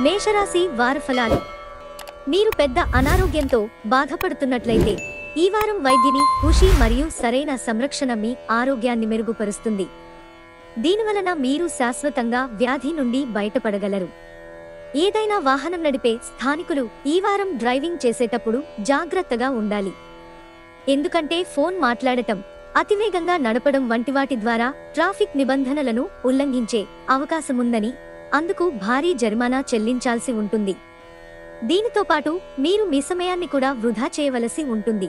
మేషరాశి వార ఫలాలు. మీరు పెద్ద అనారోగ్యంతో బాధపడుతున్నట్లయితే ఈ వారం వైద్యుని కృషి మరియు సరైన సంరక్షణ మీ ఆరోగ్యాన్ని మెరుగుపరుస్తుంది. దీనివలన మీరు శాశ్వతంగా వ్యాధి నుండి బయటపడగలరు. ఏదైనా వాహనం నడిపే స్థానికులు ఈ వారం డ్రైవింగ్ చేసేటప్పుడు జాగ్రత్తగా ఉండాలి. ఎందుకంటే ఫోన్ మాట్లాడటం, అతివేగంగా నడపడం వంటి వాటి ద్వారా ట్రాఫిక్ నిబంధనలను ఉల్లంఘించే అవకాశముందని, అందుకు భారీ జరిమానా చెల్లించాల్సి ఉంటుంది. దీనితో పాటు మీరు మీ సమయాన్ని కూడా వృధా చేయవలసి ఉంటుంది.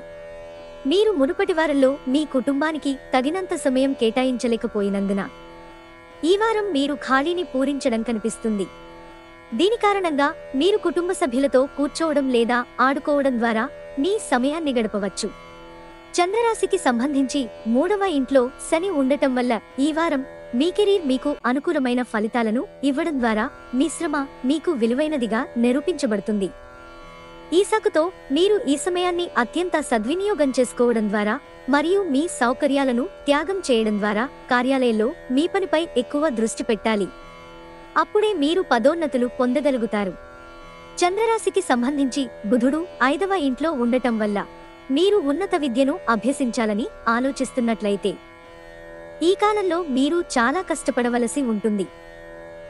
మీరు మునుపటి వారంలో మీ కుటుంబానికి తగినంత సమయం కేటాయించలేకపోయినందున ఈ వారం మీరు ఖాళీని పూరించడం కనిపిస్తుంది. దీని కారణంగా మీరు కుటుంబ సభ్యులతో కూర్చోవడం లేదా ఆడుకోవడం ద్వారా మీ సమయాన్ని గడపవచ్చు. చంద్రరాశికి సంబంధించి 3వ ఇంట్లో శని ఉండటం వల్ల ఈ వారం మీ కెరీర్ మీకు అనుకూలమైన ఫలితాలను ఇవ్వడం ద్వారా మీ శ్రమ మీకు విలువైనదిగా నిరూపించబడుతుంది. ఈ సాకుతో మీరు ఈ సమయాన్ని అత్యంత సద్వినియోగం చేసుకోవడం ద్వారా మరియు మీ సౌకర్యాలను త్యాగం చేయడం ద్వారా కార్యాలయంలో మీ పనిపై ఎక్కువ దృష్టి పెట్టాలి. అప్పుడే మీరు పదోన్నతులు పొందగలుగుతారు. చంద్రరాశికి సంబంధించి బుధుడు 5వ ఇంట్లో ఉండటం వల్ల మీరు ఉన్నత విద్యను అభ్యసించాలని ఆలోచిస్తున్నట్లయితే ఈ కాలంలో మీరు చాలా కష్టపడవలసి ఉంటుంది.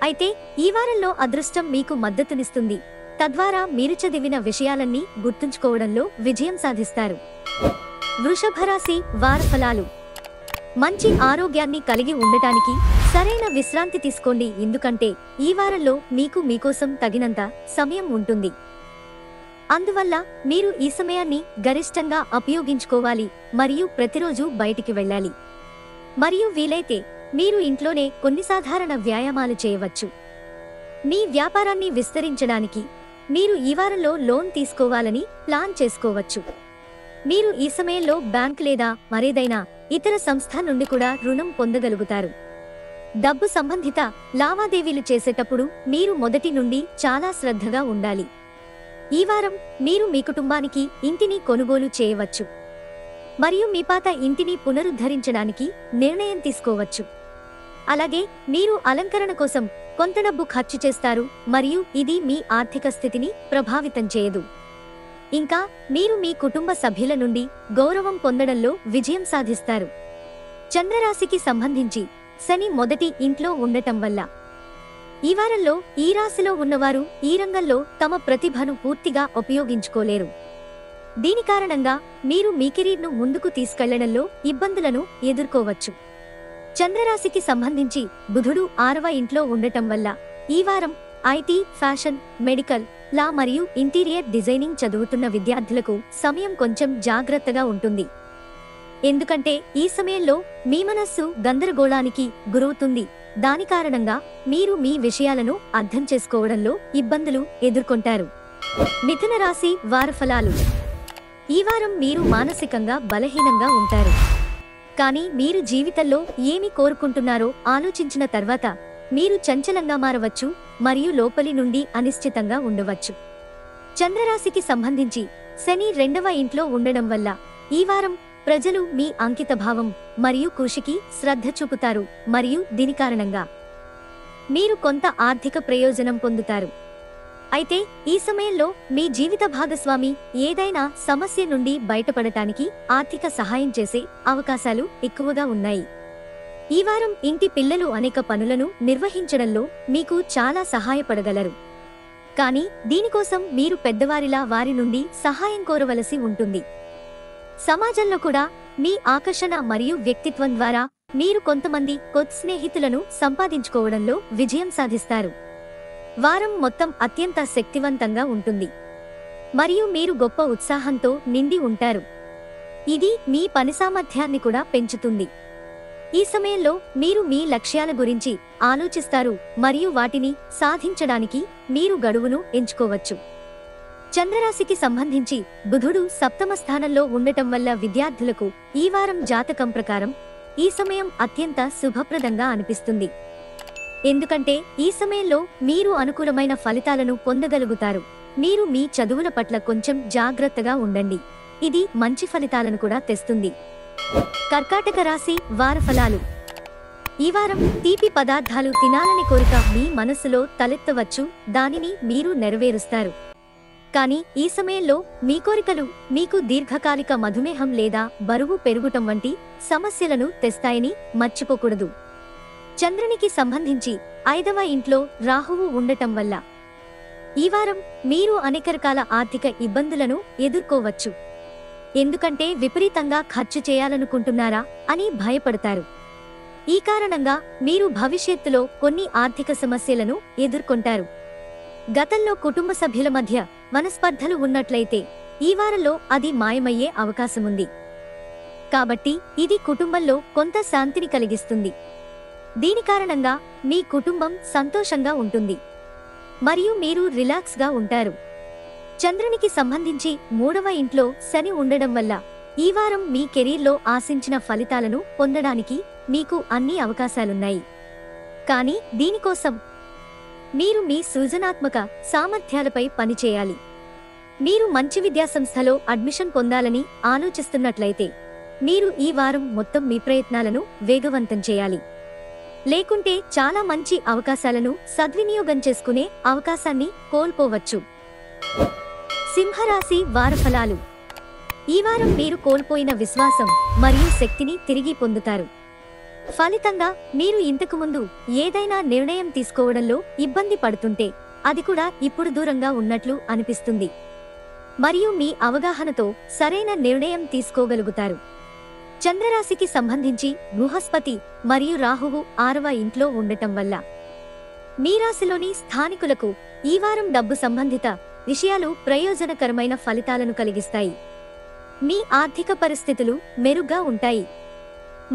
అయితే ఈ వారంలో అదృష్టం మీకు మద్దతునిస్తుంది. తద్వారా మీరు చదివిన విషయాలన్నీ గుర్తుంచుకోవడంలో విజయం సాధిస్తారు. వృషభ రాశి వార ఫలాలు. మంచి ఆరోగ్యాన్ని కలిగి ఉండటానికి సరైన విశ్రాంతి తీసుకోండి. ఎందుకంటే ఈ వారంలో మీకు మీకోసం తగినంత సమయం ఉంటుంది. అందువల్ల మీరు ఈ సమయాన్ని గరిష్టంగా ఉపయోగించుకోవాలి మరియు ప్రతిరోజు బయటికి వెళ్ళాలి. మరియు వీలైతే మీరు ఇంట్లోనే కొన్ని సాధారణ వ్యాయామాలు చేయవచ్చు. మీ వ్యాపారాన్ని విస్తరించడానికి మీరు ఈ వారంలో లోన్ తీసుకోవాలని ప్లాన్ చేసుకోవచ్చు. మీరు ఈ సమయంలో బ్యాంక్ లేదా మరేదైనా ఇతర సంస్థ నుండి కూడా రుణం పొందగలుగుతారు. డబ్బు సంబంధిత లావాదేవీలు చేసేటప్పుడు మీరు మొదటి నుండి చాలా శ్రద్ధగా ఉండాలి. ఈ వారం మీరు మీ కుటుంబానికి ఇంటిని కొనుగోలు చేయవచ్చు మరియు మీ పాత ఇంటిని పునరుద్ధరించడానికి నిర్ణయం తీసుకోవచ్చు. అలాగే మీరు అలంకరణ కోసం కొంత డబ్బు ఖర్చు చేస్తారు మరియు ఇది మీ ఆర్థిక స్థితిని ప్రభావితం చేయదు. ఇంకా మీరు మీ కుటుంబ సభ్యుల నుండి గౌరవం పొందడంలో విజయం సాధిస్తారు. చంద్రరాశికి సంబంధించి శని మొదటి ఇంట్లో ఉండటం వల్ల ఈ వారంలో ఈ రాశిలో ఉన్నవారు ఈ రంగంలో తమ ప్రతిభను పూర్తిగా ఉపయోగించుకోలేరు. దీని కారణంగా మీరు మీ కెరీర్ను ముందుకు తీసుకెళ్లడంలో ఇబ్బందులను ఎదుర్కోవచ్చు. చంద్రరాశికి సంబంధించి బుధుడు 6వ ఇంట్లో ఉండటం వల్ల ఈ వారం ఐటీ, ఫ్యాషన్, మెడికల్, లా మరియు ఇంటీరియర్ డిజైనింగ్ చదువుతున్న విద్యార్థులకు సమయం కొంచెం జాగ్రత్తగా ఉంటుంది. ఎందుకంటే ఈ సమయంలో మీ మనస్సు గందరగోళానికి గురవుతుంది. దాని కారణంగా మీరు మీ విషయాలను అర్థం చేసుకోవడంలో ఇబ్బందులు ఎదుర్కొంటారు. మిథున రాశి వార ఫలాలు. ఈ వారం మీరు మానసికంగా బలహీనంగా ఉంటారు. కానీ మీరు జీవితంలో ఏమి కోరుకుంటున్నారో ఆలోచించిన తర్వాత మీరు చంచలంగా మారవచ్చు మరియు లోపలి నుండి అనిశ్చితంగా ఉండవచ్చు. చంద్రరాశికి సంబంధించి శని 2వ ఇంట్లో ఉండడం వల్ల ఈ వారం ప్రజలు మీ అంకితభావం మరియు కృషికి శ్రద్ధ చూపుతారు మరియు దీని కారణంగా మీరు కొంత ఆర్థిక ప్రయోజనం పొందుతారు. అయితే ఈ సమయంలో మీ జీవిత భాగస్వామి ఏదైనా సమస్య నుండి బయటపడటానికి ఆర్థిక సహాయం చేసే అవకాశాలు ఎక్కువగా ఉన్నాయి. ఈ వారం ఇంటి పిల్లలు అనేక పనులను నిర్వహించడంలో మీకు చాలా సహాయపడగలరు. కానీ దీనికోసం మీరు పెద్దవారిలా వారి నుండి సహాయం కోరవలసి ఉంటుంది. సమాజంలో కూడా మీ ఆకర్షణ మరియు వ్యక్తిత్వం ద్వారా మీరు కొంతమంది కొత్త స్నేహితులను సంపాదించుకోవడంలో విజయం సాధిస్తారు. వారం మొత్తం అత్యంత శక్తివంతంగా ఉంటుంది మరియు మీరు గొప్ప ఉత్సాహంతో నిండి ఉంటారు. ఇది మీ పని సామర్థ్యాన్ని కూడా పెంచుతుంది. ఈ సమయంలో మీరు మీ లక్ష్యాల గురించి ఆలోచిస్తారు మరియు వాటిని సాధించడానికి మీరు గడువును ఎంచుకోవచ్చు. చంద్రరాశికి సంబంధించి బుధుడు 7వ స్థానంలో ఉండటం వల్ల విద్యార్థులకు ఈ వారం జాతకం ప్రకారం ఈ సమయం అత్యంత శుభప్రదంగా అనిపిస్తుంది. ఎందుకంటే ఈ సమయంలో మీరు అనుకూలమైన ఫలితాలను పొందగలుగుతారు. మీరు మీ చదువుల పట్ల కొంచెం జాగ్రత్తగా ఉండండి. ఇది మంచి ఫలితాలను కూడా తెస్తుంది. కర్కాటక రాశి వార ఫలాలు. ఈ వారం తీపి పదార్థాలు తినాలని కోరిక మీ మనస్సులో తలెత్తవచ్చు, దానిని మీరు నెరవేరుస్తారు. కానీ ఈ సమయంలో మీ కోరికలు మీకు దీర్ఘకాలిక మధుమేహం లేదా బరువు పెరుగుటం వంటి సమస్యలను తెస్తాయని మర్చిపోకూడదు. చంద్రునికి సంబంధించి 5వ ఇంట్లో రాహువు ఉండటం వల్ల ఈ వారం మీరు అనేక రకాల ఆర్థిక ఇబ్బందులను ఎదుర్కోవచ్చు. ఎందుకంటే విపరీతంగా ఖర్చు చేయాలనుకుంటున్నారా అని భయపడతారు. ఈ కారణంగా మీరు భవిష్యత్తులో కొన్ని ఆర్థిక సమస్యలను ఎదుర్కొంటారు. గతంలో కుటుంబ సభ్యుల మధ్య మనస్పర్ధలు ఉన్నట్లయితే ఈ వారంలో అది మాయమయ్యే అవకాశముంది. కాబట్టి ఇది కుటుంబంలో కొంత శాంతిని కలిగిస్తుంది. దీని కారణంగా మీ కుటుంబం సంతోషంగా ఉంటుంది మరియు మీరు రిలాక్స్గా ఉంటారు. చంద్రునికి సంబంధించి 3వ ఇంట్లో శని ఉండడం వల్ల ఈ వారం మీ కెరీర్లో ఆశించిన ఫలితాలను పొందడానికి మీకు అన్ని అవకాశాలున్నాయి. కానీ దీనికోసం మీరు మీ సృజనాత్మక సామర్థ్యాలపై పనిచేయాలి. మీరు మంచి విద్యాసంస్థలో అడ్మిషన్ పొందాలని ఆలోచిస్తున్నట్లయితే మీరు ఈ వారం మొత్తం మీ ప్రయత్నాలను వేగవంతం చేయాలి. లేకుంటే చాలా మంచి అవకాశాలను సద్వినియోగం చేసుకునే అవకాశాన్ని కోల్పోవచ్చు. సింహరాశి వారఫలాలు. ఈ వారం మీరు కోల్పోయిన విశ్వాసం మరియు శక్తిని తిరిగి పొందుతారు. ఫలితంగా మీరు ఇంతకుముందు ఏదైనా నిర్ణయం తీసుకోవడంలో ఇబ్బంది పడుతుంటే అది కూడా ఇప్పుడు దూరంగా ఉన్నట్లు అనిపిస్తుంది మరియు మీ అవగాహనతో సరైన నిర్ణయం తీసుకోగలుగుతారు. చంద్రరాశికి సంబంధించి బృహస్పతి మరియు రాహువు 6వ ఇంట్లో ఉండటం వల్ల మీ రాశిలోని స్థానికులకు ఈ వారం డబ్బు సంబంధిత విషయాలు ప్రయోజనకరమైన ఫలితాలను కలిగిస్తాయి. మీ ఆర్థిక పరిస్థితులు మెరుగ్గా ఉంటాయి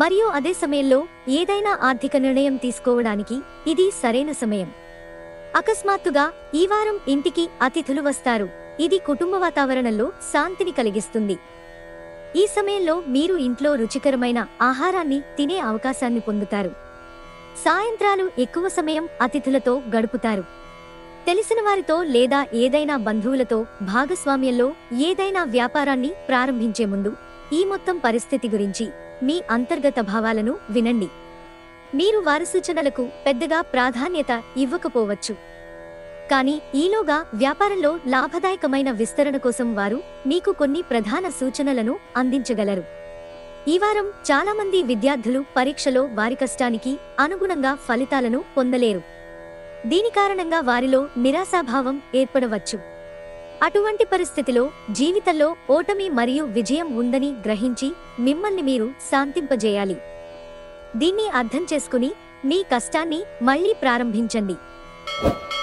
మరియు అదే సమయంలో ఏదైనా ఆర్థిక నిర్ణయం తీసుకోవడానికి ఇది సరైన సమయం. అకస్మాత్తుగా ఈ వారం ఇంటికి అతిథులు వస్తారు. ఇది కుటుంబ వాతావరణంలో శాంతిని కలిగిస్తుంది. ఈ సమయంలో మీరు ఇంట్లో రుచికరమైన ఆహారాన్ని తినే అవకాశాన్ని పొందుతారు. సాయంత్రాలు ఎక్కువ సమయం అతిథులతో గడుపుతారు. తెలిసిన వారితో లేదా ఏదైనా బంధువులతో భాగస్వామ్యంలో ఏదైనా వ్యాపారాన్ని ప్రారంభించే ముందు ఈ మొత్తం పరిస్థితి గురించి మీ అంతర్గత భావాలను వినండి. మీరు వారి సూచనలకు పెద్దగా ప్రాధాన్యత ఇవ్వకపోవచ్చు, కానీ ఈలోగా వ్యాపారంలో లాభదాయకమైన విస్తరణ కోసం వారు మీకు కొన్ని ప్రధాన సూచనలను అందించగలరు. ఈ వారం చాలామంది విద్యార్థులు పరీక్షలో వారి కష్టానికి అనుగుణంగా ఫలితాలను పొందలేరు. దీని కారణంగా వారిలో నిరాశాభావం ఏర్పడవచ్చు. అటువంటి పరిస్థితిలో జీవితంలో ఓటమి మరియు విజయం ఉందని గ్రహించి మిమ్మల్ని మీరు శాంతింపజేయాలి. దీన్ని అర్థం చేసుకుని మీ కష్టాన్ని మళ్లీ ప్రారంభించండి.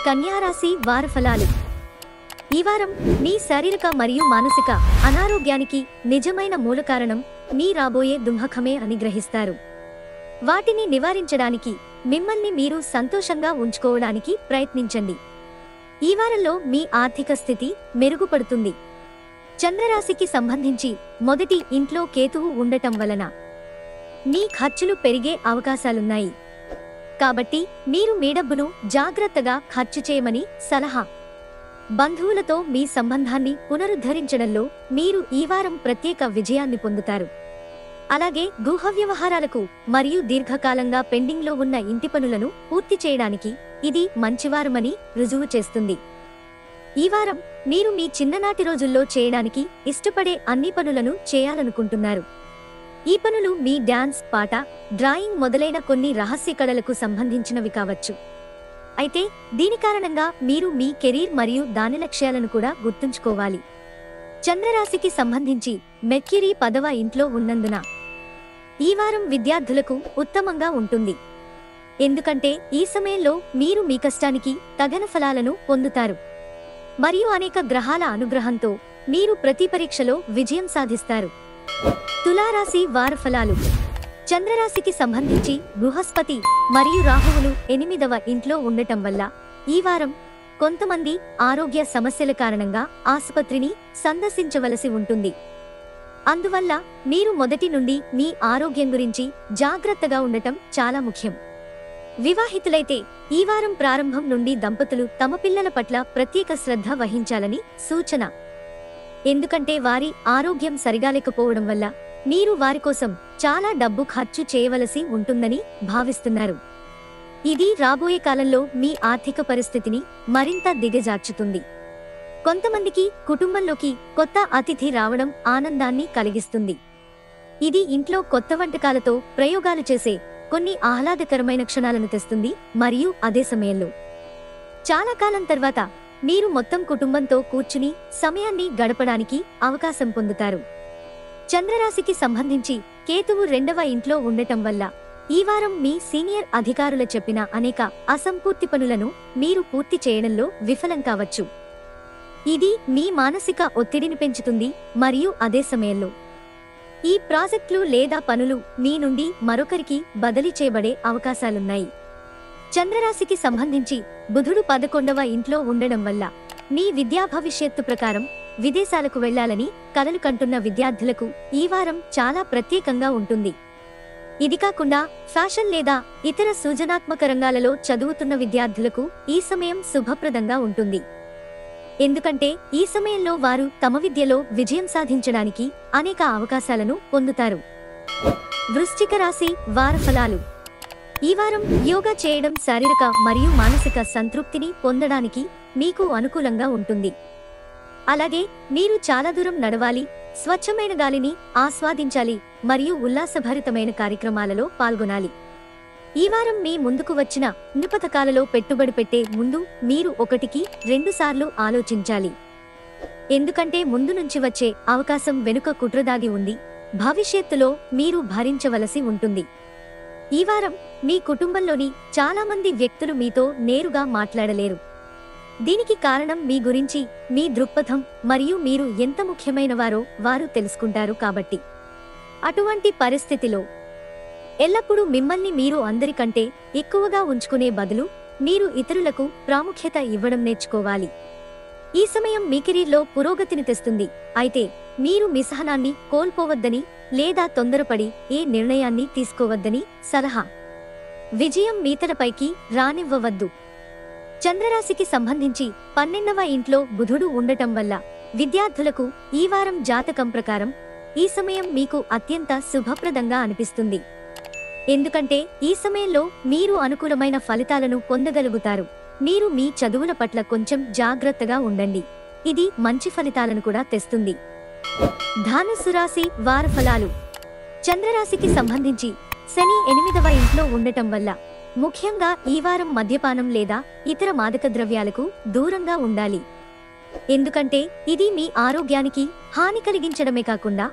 కన్యారాశి వారఫలాలు. ఈ వారం మీ శారీరక మరియు మానసిక అనారోగ్యానికి నిజమైన మూల కారణం మీ రాబోయే దుఃఖమే అని గ్రహిస్తారు. వాటిని నివారించడానికి మిమ్మల్ని మీరు సంతోషంగా ఉంచుకోవడానికి ప్రయత్నించండి. ఈ వారంలో మీ ఆర్థిక స్థితి మెరుగుపడుతుంది. చంద్రరాశికి సంబంధించి 1వ ఇంట్లో కేతువు ఉండటం వలన మీ ఖర్చులు పెరిగే అవకాశాలున్నాయి. కాబట్టి మీరు మీ డబ్బును జాగ్రత్తగా ఖర్చు చేయమని సలహా. బంధువులతో మీ సంబంధాన్ని పునరుద్ధరించడంలో మీరు ఈ వారం ప్రత్యేక విజయాన్ని పొందుతారు. అలాగే గృహ వ్యవహారాలకు మరియు దీర్ఘకాలంగా పెండింగ్లో ఉన్న ఇంటి పనులను పూర్తి చేయడానికి ఇది మంచివారమని రుజువు చేస్తుంది. ఈ వారం మీరు మీ చిన్ననాటి రోజుల్లో చేయడానికి ఇష్టపడే అన్ని పనులను చేయాలనుకుంటున్నారు. ఈ పనులు మీ డాన్స్, పాట, డ్రాయింగ్ మొదలైన కొన్ని రహస్య కళలకు సంబంధించినవి కావచ్చు. అయితే దీని కారణంగా మీరు మీ కెరీర్ మరియు దాని లక్ష్యాలను కూడా గుర్తుంచుకోవాలి. చంద్రరాశికి సంబంధించి మెర్క్యూరీ 10వ ఇంట్లో ఉన్నందున ఈ వారం విద్యార్థులకు ఉత్తమంగా ఉంటుంది. ఎందుకంటే ఈ సమయంలో మీరు మీ కష్టానికి తగిన ఫలాలను పొందుతారు మరియు అనేక గ్రహాల అనుగ్రహంతో మీరు ప్రతి పరీక్షలో విజయం సాధిస్తారు. తులారాశి వారఫలాలు. చంద్రరాశికి సంబంధించి బృహస్పతి మరియు రాహువులు 8వ ఇంట్లో ఉండటం వల్ల ఈ వారం కొంతమంది ఆరోగ్య సమస్యల కారణంగా ఆసుపత్రిని సందర్శించవలసి ఉంటుంది. అందువల్ల మీరు మొదటి నుండి మీ ఆరోగ్యం గురించి జాగ్రత్తగా ఉండటం చాలా ముఖ్యం. వివాహితులైతే ఈ వారం ప్రారంభం నుండి దంపతులు తమ పిల్లల పట్ల ప్రత్యేక శ్రద్ధ వహించాలని సూచన. ఎందుకంటే వారి ఆరోగ్యం సరిగా లేకపోవడం వల్ల మీరు వారి కోసం చాలా డబ్బు ఖర్చు చేయవలసి ఉంటుందని భావిస్తున్నారు. ఇది రాబోయే కాలంలో మీ ఆర్థిక పరిస్థితిని మరింత దిగజార్చుతుంది. కొంతమందికి కుటుంబంలోకి కొత్త అతిథి రావడం ఆనందాన్ని కలిగిస్తుంది. ఇది ఇంట్లో కొత్త వంటకాలతో ప్రయోగాలు చేసే కొన్ని ఆహ్లాదకరమైన క్షణాలను తెస్తుంది మరియు అదే సమయంలో చాలా కాలం తర్వాత మీరు మొత్తం కుటుంబంతో కూర్చుని సమయాన్ని గడపడానికి అవకాశం పొందుతారు. చంద్రరాశికి సంబంధించి కేతువు 2వ ఇంట్లో ఉండటం వల్ల ఈ వారం మీ సీనియర్ అధికారులు చెప్పిన అనేక అసంపూర్తి పనులను మీరు పూర్తి చేయడంలో విఫలం కావచ్చు. ఇది మీ మానసిక ఒత్తిడిని పెంచుతుంది మరియు అదే సమయంలో ఈ ప్రాజెక్టులు లేదా పనులు మీ నుండి మరొకరికి బదిలీ చేయబడే అవకాశాలున్నాయి. చంద్రరాశికి సంబంధించి బుధుడు 11వ ఇంట్లో ఉండడం వల్ల మీ విద్యా భవిష్యత్తు ప్రకారం విదేశాలకు వెళ్లాలని కలలు కంటున్న విద్యార్థులకు ఈ వారం చాలా ప్రత్యేకంగా ఉంటుంది. ఇది కాకుండా ఫ్యాషన్ లేదా ఇతర సృజనాత్మక రంగాలలో చదువుతున్న విద్యార్థులకు ఈ సమయం శుభప్రదంగా ఉంటుంది. ఎందుకంటే ఈ సమయంలో వారు తమ విద్యలో విజయం సాధించడానికి అనేక అవకాశాలను పొందుతారు. వృశ్చిక రాశి వార ఫలాలు. ఈ వారం యోగా చేయడం శారీరక మరియు మానసిక సంతృప్తిని పొందడానికి మీకు అనుకూలంగా ఉంటుంది. అలాగే మీరు చాలా దూరం నడవాలి, స్వచ్ఛమైన గాలిని ఆస్వాదించాలి మరియు ఉల్లాసభరితమైన కార్యక్రమాలలో పాల్గొనాలి. ఈ వారం మీ ముందుకు వచ్చిన పథకాలలో పెట్టుబడి పెట్టే ముందు మీరు 1-2 సార్లు ఆలోచించాలి. ఎందుకంటే ముందు నుంచి వచ్చే అవకాశం వెనుక కుట్రదాగి ఉంది, భవిష్యత్తులో మీరు భరించవలసి ఉంటుంది. ఈ వారం మీ కుటుంబంలోని చాలా మంది వ్యక్తులు మీతో నేరుగా మాట్లాడలేరు. దీనికి కారణం మీ గురించి, మీ దృక్పథం మరియు మీరు ఎంత ముఖ్యమైనవారో వారు తెలుసుకుంటారు కాబట్టి. అటువంటి పరిస్థితిలో ఎల్లప్పుడూ మిమ్మల్ని మీరు అందరికంటే ఎక్కువగా ఉంచుకునే బదులు మీరు ఇతరులకు ప్రాముఖ్యత ఇవ్వడం నేర్చుకోవాలి. ఈ సమయం మీ కెరీర్లో పురోగతిని తెస్తుంది, అయితే మీరు మీ సహనాన్ని కోల్పోవద్దని లేదా తొందరపడి ఏ నిర్ణయాన్ని తీసుకోవద్దని సలహా. విజయం మీతలపైకి రానివ్వవద్దు. చంద్రరాశికి సంబంధించి 12వ ఇంట్లో బుధుడు ఉండటం వల్ల విద్యార్థులకు ఈ వారం జాతకం ప్రకారం ఈ సమయం మీకు అత్యంత శుభప్రదంగా అనిపిస్తుంది. ఎందుకంటే ఈ సమయంలో మీరు అనుకూలమైన ఫలితాలను పొందగలుగుతారు. మీరు మీ చదువుల పట్ల కొంచెం జాగ్రత్తగా ఉండండి, ఇది మంచి ఫలితాలను కూడా తెస్తుంది. ధనుస్సు రాశి వార ఫలాలు. చంద్రరాశికి సంబంధించి శని 8వ ఇంట్లో ఉండటం వల్ల ముఖ్యంగా ఈ వారం మద్యపానం లేదా ఇతర మాదక ద్రవ్యాలకు దూరంగా ఉండాలి. ఎందుకంటే ఇది మీ ఆరోగ్యానికి హాని కలిగించడమే కాకుండా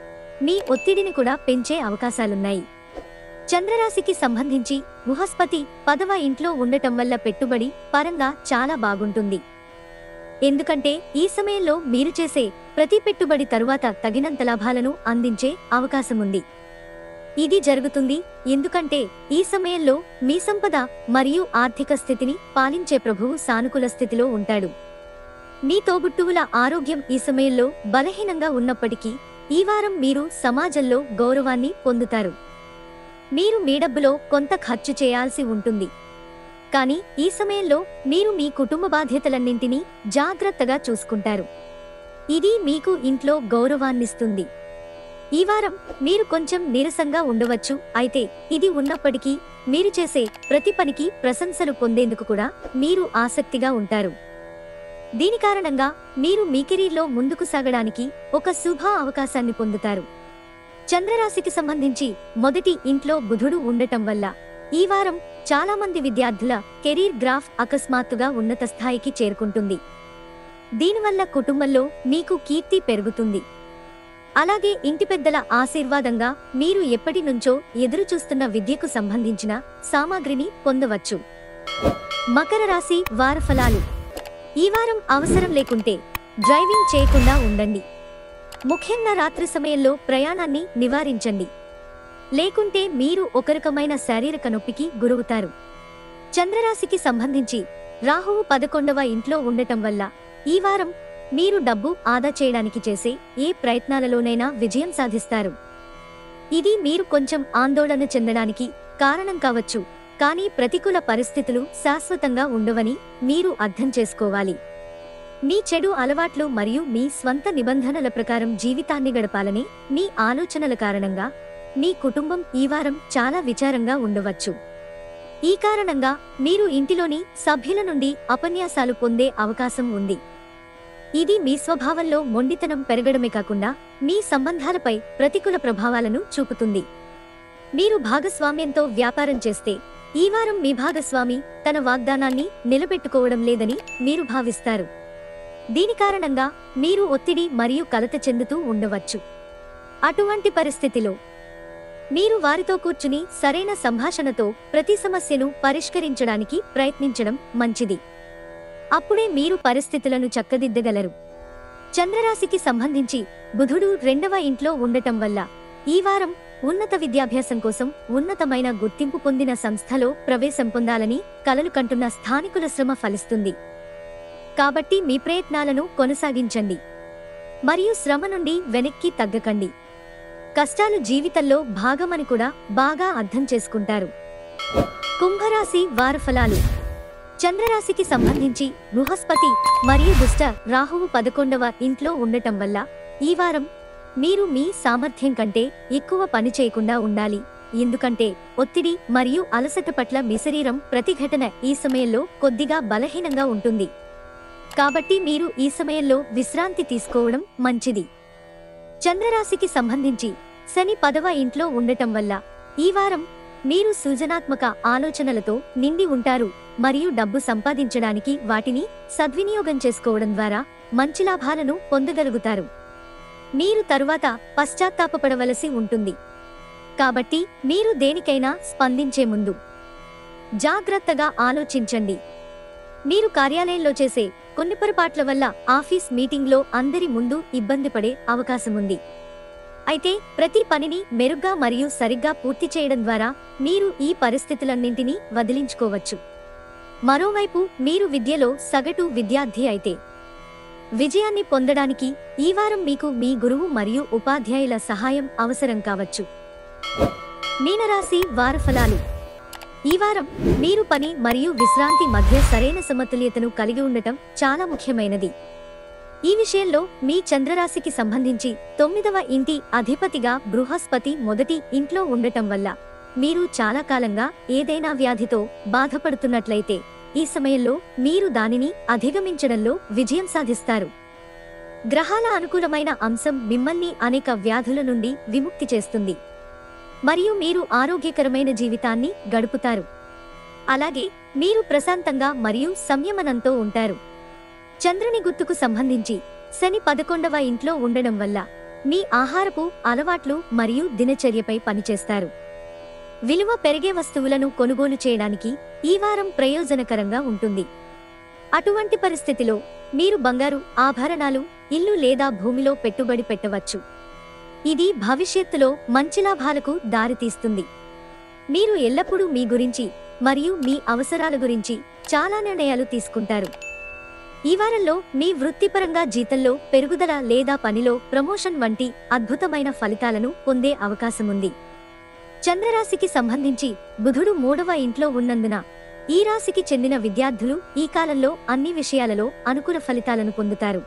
మీ ఒత్తిడిని కూడా పెంచే అవకాశాలున్నాయి. చంద్రరాశికి సంబంధించి బృహస్పతి 10వ ఇంట్లో ఉండటం వల్ల పెట్టుబడి పరంగా చాలా బాగుంటుంది. ఎందుకంటే ఈ సమయంలో మీరు చేసే ప్రతి పెట్టుబడి తరువాత తగినంత లాభాలను అందించే అవకాశముంది. ఇది జరుగుతుంది ఎందుకంటే ఈ సమయంలో మీ సంపద మరియు ఆర్థిక స్థితిని పాలించే ప్రభువు సానుకూల స్థితిలో ఉంటాడు. మీ తోబుట్టువుల ఆరోగ్యం ఈ సమయంలో బలహీనంగా ఉన్నప్పటికీ ఈ వారం మీరు సమాజంలో గౌరవాన్ని పొందుతారు. మీరు మీ డబ్బులో కొంత ఖర్చు చేయాల్సి ఉంటుంది, కానీ ఈ సమయంలో మీరు మీ కుటుంబ బాధ్యతలన్నింటినీ జాగ్రత్తగా చూసుకుంటారు. ఇది మీకు ఇంట్లో గౌరవాన్నిస్తుంది. ఈ వారం మీరు కొంచెం నీరసంగా ఉండవచ్చు, అయితే ఇది ఉన్నప్పటికీ మీరు చేసే ప్రతి పనికి ప్రశంసలు పొందేందుకు కూడా మీరు ఆసక్తిగా ఉంటారు. దీని కారణంగా మీరు మీ కెరీర్లో ముందుకు సాగడానికి ఒక శుభ అవకాశాన్ని పొందుతారు. చంద్రరాశికి సంబంధించి మొదటి ఇంట్లో బుధుడు ఉండటం వల్ల ఈ వారం చాలా మంది విద్యార్థుల కెరీర్ గ్రాఫ్ అకస్మాత్తుగా ఉన్నత స్థాయికి చేరుకుంటుంది. దీనివల్ల కుటుంబంలో మీకు కీర్తి పెరుగుతుంది. అలాగే ఇంటి పెద్దల ఆశీర్వాదంగా మీరు ఎప్పటి నుంచో ఎదురుచూస్తున్న విద్యకు సంబంధించిన సామాగ్రిని పొందవచ్చు. మకర రాశి వార ఫలాలు. ఈ వారం అవసరం లేకుంటే డ్రైవింగ్ చేయకుండా ఉండండి. ముఖ్యంగా రాత్రి సమయంలో ప్రయాణాన్ని నివారించండి, లేకుంటే మీరు ఒక రకమైన శారీరక నొప్పికి గురవుతారు. చంద్రరాశికి సంబంధించి రాహువు 11వ ఇంట్లో ఉండటం వల్ల ఈ వారం మీరు డబ్బు ఆదా చేయడానికి చేసే ఏ ప్రయత్నాలలోనైనా విజయం సాధిస్తారు. ఇది మీరు కొంచెం ఆందోళన చెందడానికి కారణం కావచ్చు, కానీ ప్రతికూల పరిస్థితులు శాశ్వతంగా ఉండవని మీరు అర్థం చేసుకోవాలి. మీ చెడు అలవాట్లు మరియు మీ స్వంత నిబంధనల ప్రకారం జీవితాన్ని గడపాలని మీ ఆలోచనల కారణంగా మీ కుటుంబం ఈ వారం చాలా విచారంగా ఉండవచ్చు. ఈ కారణంగా మీరు ఇంటిలోని సభ్యుల నుండి అపన్యాసాలు పొందే అవకాశం ఉంది. ఇది మీ స్వభావంలో మొండితనం పెరగడమే కాకుండా మీ సంబంధాలపై ప్రతికూల ప్రభావాలను చూపుతుంది. మీరు భాగస్వామ్యంతో వ్యాపారం చేస్తే ఈ వారం మీ భాగస్వామి తన వాగ్దానాన్ని నిలబెట్టుకోవడం లేదని మీరు భావిస్తారు. దీని కారణంగా మీరు ఒత్తిడి మరియు కలత చెందుతూ ఉండవచ్చు. అటువంటి పరిస్థితిలో మీరు వారితో కూర్చుని సరైన సంభాషణతో ప్రతి సమస్యను పరిష్కరించడానికి ప్రయత్నించడం మంచిది. అప్పుడే మీరు పరిస్థితులను చక్కదిద్దగలరు. చంద్రరాశికి సంబంధించి బుధుడు 2వ ఇంట్లో ఉండటం వల్ల ఈ వారం ఉన్నత విద్యాభ్యాసం కోసం ఉన్నతమైన గుర్తింపు పొందిన సంస్థలో ప్రవేశం పొందాలని కలలు కంటున్న స్థానికుల శ్రమ ఫలిస్తుంది. కాబట్టి మీ ప్రయత్నాలను కొనసాగించండి మరియు శ్రమ నుండి వెనక్కి తగ్గకండి. కష్టాలు జీవితంలో భాగమని కూడా బాగా అర్థం చేసుకుంటారు. కుంభరాశి వారఫలాలు. చంద్రరాశికి సంబంధించి బృహస్పతి మరియు దుష్ట రాహువు 11వ ఇంట్లో ఉండటం వల్ల ఈ వారం మీరు మీ సామర్థ్యం కంటే ఎక్కువ పని చేయకుండా ఉండాలి. ఎందుకంటే ఒత్తిడి మరియు అలసట పట్ల మీ శరీరం ప్రతిఘటన ఈ సమయంలో కొద్దిగా బలహీనంగా ఉంటుంది. కాబట్టి మీరు ఈ సమయంలో విశ్రాంతి తీసుకోవడం మంచిది. చంద్రరాశికి సంబంధించి శని 10వ ఇంట్లో ఉండటం వల్ల ఈ వారం మీరు సృజనాత్మక ఆలోచనలతో నిండి ఉంటారు మరియు డబ్బు సంపాదించడానికి వాటిని సద్వినియోగం చేసుకోవడం ద్వారా మంచి లాభాలను పొందగలుగుతారు. మీరు తరువాత పశ్చాత్తాపపడవలసి ఉంటుంది. కాబట్టి మీరు దేనికైనా స్పందించే ముందు జాగ్రత్తగా ఆలోచించండి. మీరు కార్యాలయంలో చేసే కొన్ని పొరపాట్ల వల్ల ఆఫీస్ మీటింగ్లో అందరి ముందు ఇబ్బంది పడే అవకాశముంది. అయితే ప్రతి పనిని మెరుగ్గా మరియు సరిగ్గా పూర్తి చేయడం ద్వారా మీరు ఈ పరిస్థితులన్నింటినీ వదిలించుకోవచ్చు. మరోవైపు మీరు విద్యలో సగటు విద్యార్థి అయితే విజయాన్ని పొందడానికి ఈ వారం మీకు మీ గురువు మరియు ఉపాధ్యాయుల సహాయం అవసరం కావచ్చు. మీనరాశి వారఫలాలు. ఈ వారం మీరు పని మరియు విశ్రాంతి మధ్య సరైన సమతుల్యతను కలిగి ఉండటం చాలా ముఖ్యమైనది. ఈ విషయంలో మీ చంద్రరాశికి సంబంధించి 9వ ఇంటి అధిపతిగా బృహస్పతి మొదటి ఇంట్లో ఉండటం వల్ల మీరు చాలా కాలంగా ఏదైనా వ్యాధితో బాధపడుతున్నట్లయితే ఈ సమయంలో మీరు దానిని అధిగమించడంలో విజయం సాధిస్తారు. గ్రహాల అనుకూలమైన అంశం మిమ్మల్ని అనేక వ్యాధుల నుండి విముక్తి చేస్తుంది మరియు మీరు ఆరోగ్యకరమైన జీవితాన్ని గడుపుతారు. అలాగే మీరు ప్రశాంతంగా మరియు సంయమనంతో ఉంటారు. చంద్రుని గుర్తుకు సంబంధించి శని 11వ ఇంట్లో ఉండడం వల్ల మీ ఆహారపు అలవాట్లు మరియు దినచర్యపై పనిచేస్తారు. విలువ పెరిగే వస్తువులను కొనుగోలు చేయడానికి ఈ వారం ప్రయోజనకరంగా ఉంటుంది. అటువంటి పరిస్థితిలో మీరు బంగారు, ఆభరణాలు, ఇల్లు లేదా భూమిలో పెట్టుబడి పెట్టవచ్చు. ఇది భవిష్యత్తులో మంచి లాభాలకు దారితీస్తుంది. మీరు ఎల్లప్పుడూ మీ గురించి మరియు మీ అవసరాల గురించి చాలా నిర్ణయాలు తీసుకుంటారు. ఈ వారంలో మీ వృత్తిపరంగా జీతంలో పెరుగుదల లేదా పనిలో ప్రమోషన్ వంటి అద్భుతమైన ఫలితాలను పొందే అవకాశముంది. చంద్రరాశికి సంబంధించి బుధుడు 3వ ఇంట్లో ఉన్నందున ఈ రాశికి చెందిన విద్యార్థులు ఈ కాలంలో అన్ని విషయాలలో అనుకూల ఫలితాలను పొందుతారు.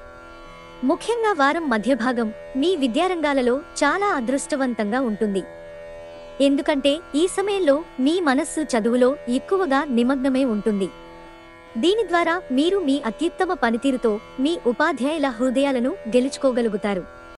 ముఖ్యంగా వారం మధ్యభాగం మీ విద్యారంగాలలో చాలా అదృష్టవంతంగా ఉంటుంది. ఎందుకంటే ఈ సమయంలో మీ మనస్సు చదువులో ఎక్కువగా నిమగ్నమై ఉంటుంది. దీని ద్వారా మీరు మీ అత్యుత్తమ పనితీరుతో మీ ఉపాధ్యాయుల హృదయాలను గెలుచుకోగలుగుతారు.